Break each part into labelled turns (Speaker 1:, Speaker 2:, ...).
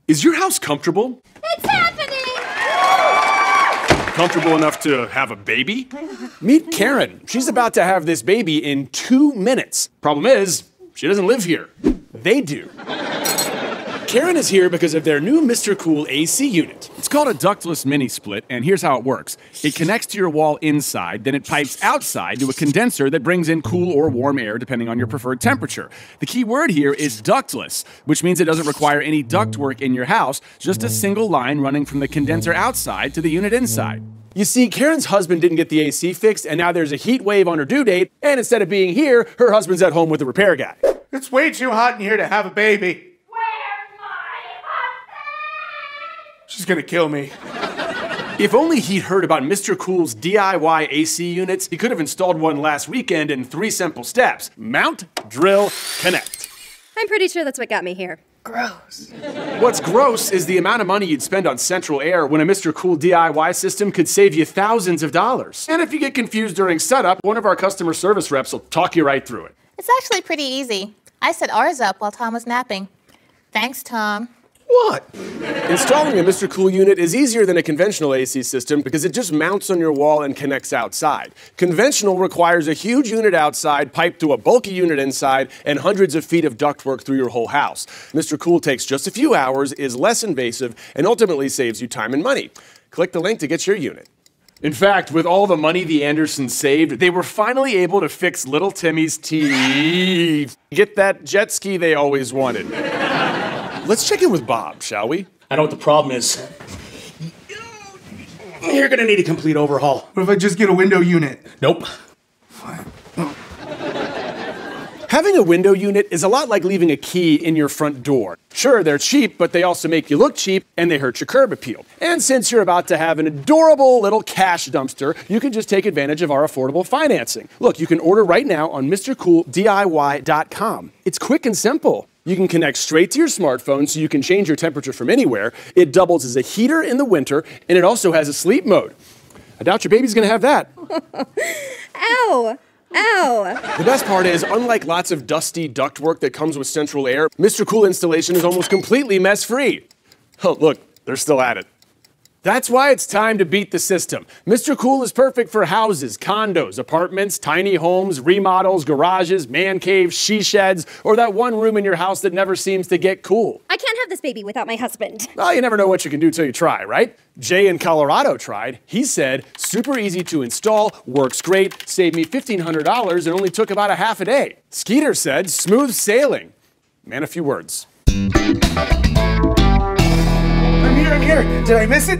Speaker 1: Is your house comfortable?
Speaker 2: It's happening!
Speaker 1: Comfortable enough to have a baby? Meet Karen. She's about to have this baby in 2 minutes. Problem is, she doesn't live here. They do. Karen is here because of their new MRCOOL AC unit. It's called a ductless mini split, and here's how it works. It connects to your wall inside, then it pipes outside to a condenser that brings in cool or warm air depending on your preferred temperature. The key word here is ductless, which means it doesn't require any ductwork in your house, just a single line running from the condenser outside to the unit inside. You see, Karen's husband didn't get the AC fixed, and now there's a heat wave on her due date, and instead of being here, her husband's at home with the repair guy.
Speaker 3: It's way too hot in here to have a baby. She's gonna kill me.
Speaker 1: If only he'd heard about MRCOOL's DIY AC units, he could have installed one last weekend in 3 simple steps. Mount, drill, connect.
Speaker 2: I'm pretty sure that's what got me here.
Speaker 3: Gross.
Speaker 1: What's gross is the amount of money you'd spend on central air when a MRCOOL DIY system could save you thousands of dollars. And if you get confused during setup, one of our customer service reps will talk you right through it.
Speaker 4: It's actually pretty easy. I set ours up while Tom was napping. Thanks, Tom.
Speaker 1: What? Installing a MRCOOL unit is easier than a conventional AC system because it just mounts on your wall and connects outside. Conventional requires a huge unit outside, piped to a bulky unit inside, and hundreds of feet of ductwork through your whole house. MRCOOL takes just a few hours, is less invasive, and ultimately saves you time and money. Click the link to get your unit. In fact, with all the money the Andersons saved, they were finally able to fix little Timmy's teeth. Get that jet ski they always wanted. Let's check in with Bob, shall we?
Speaker 5: I know what the problem is. You're gonna need a complete overhaul.
Speaker 3: What if I just get a window unit?
Speaker 5: Nope.
Speaker 3: Fine.
Speaker 1: Having a window unit is a lot like leaving a key in your front door. Sure, they're cheap, but they also make you look cheap, and they hurt your curb appeal. And since you're about to have an adorable little cash dumpster, you can just take advantage of our affordable financing. Look, you can order right now on MRCOOLDIY.com. It's quick and simple. You can connect straight to your smartphone so you can change your temperature from anywhere. It doubles as a heater in the winter, and it also has a sleep mode. I doubt your baby's gonna have that.
Speaker 2: Ow! Ow!
Speaker 1: The best part is, unlike lots of dusty ductwork that comes with central air, MRCOOL installation is almost completely mess-free. Oh, look, they're still at it. That's why it's time to beat the system. MRCOOL is perfect for houses, condos, apartments, tiny homes, remodels, garages, man caves, she sheds, or that one room in your house that never seems to get cool.
Speaker 2: I can't have this baby without my husband.
Speaker 1: Well, you never know what you can do till you try, right? Jay in Colorado tried. He said, super easy to install, works great, saved me $1,500 and only took about a half a day. Skeeter said, smooth sailing. Man, a few words.
Speaker 3: I'm here. Did I miss it?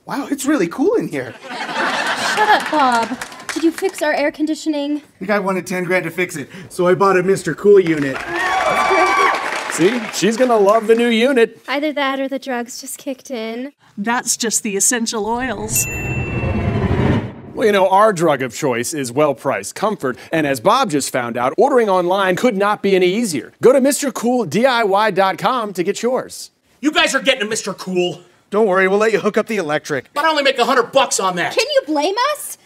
Speaker 3: Wow, it's really cool in here.
Speaker 2: Shut up, Bob. Did you fix our air conditioning?
Speaker 3: The guy wanted 10 grand to fix it, so I bought a MRCOOL unit.
Speaker 1: See, she's gonna love the new unit.
Speaker 2: Either that or the drugs just kicked in.
Speaker 6: That's just the essential oils.
Speaker 1: Well, you know, our drug of choice is well-priced comfort, and as Bob just found out, ordering online could not be any easier. Go to MRCOOLDIY.com to get yours.
Speaker 5: You guys are getting a MRCOOL.
Speaker 3: Don't worry, we'll let you hook up the electric.
Speaker 5: But I only make $100 on that.
Speaker 2: Can you blame us?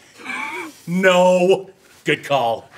Speaker 5: No. Good call.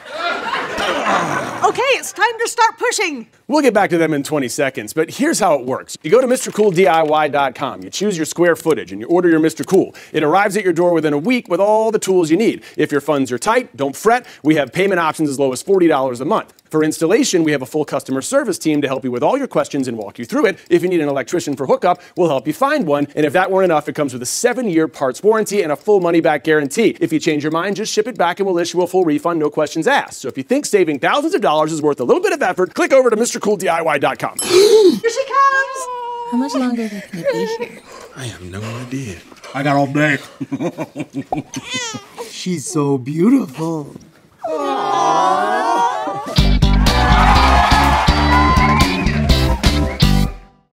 Speaker 6: Okay, it's time to start pushing.
Speaker 1: We'll get back to them in 20 seconds, but here's how it works. You go to MRCOOLDIY.com, you choose your square footage, and you order your MRCOOL. It arrives at your door within a week with all the tools you need. If your funds are tight, don't fret. We have payment options as low as $40 a month. For installation, we have a full customer service team to help you with all your questions and walk you through it. If you need an electrician for hookup, we'll help you find one. And if that weren't enough, it comes with a 7-year parts warranty and a full money-back guarantee. If you change your mind, just ship it back and we'll issue a full refund, no questions asked. So if you think saving thousands of dollars is worth a little bit of effort, click over to MRCOOLDIY.com.
Speaker 6: Here she comes.
Speaker 4: How much longer can it be here?
Speaker 1: I have no idea.
Speaker 5: I got all day.
Speaker 3: She's so beautiful.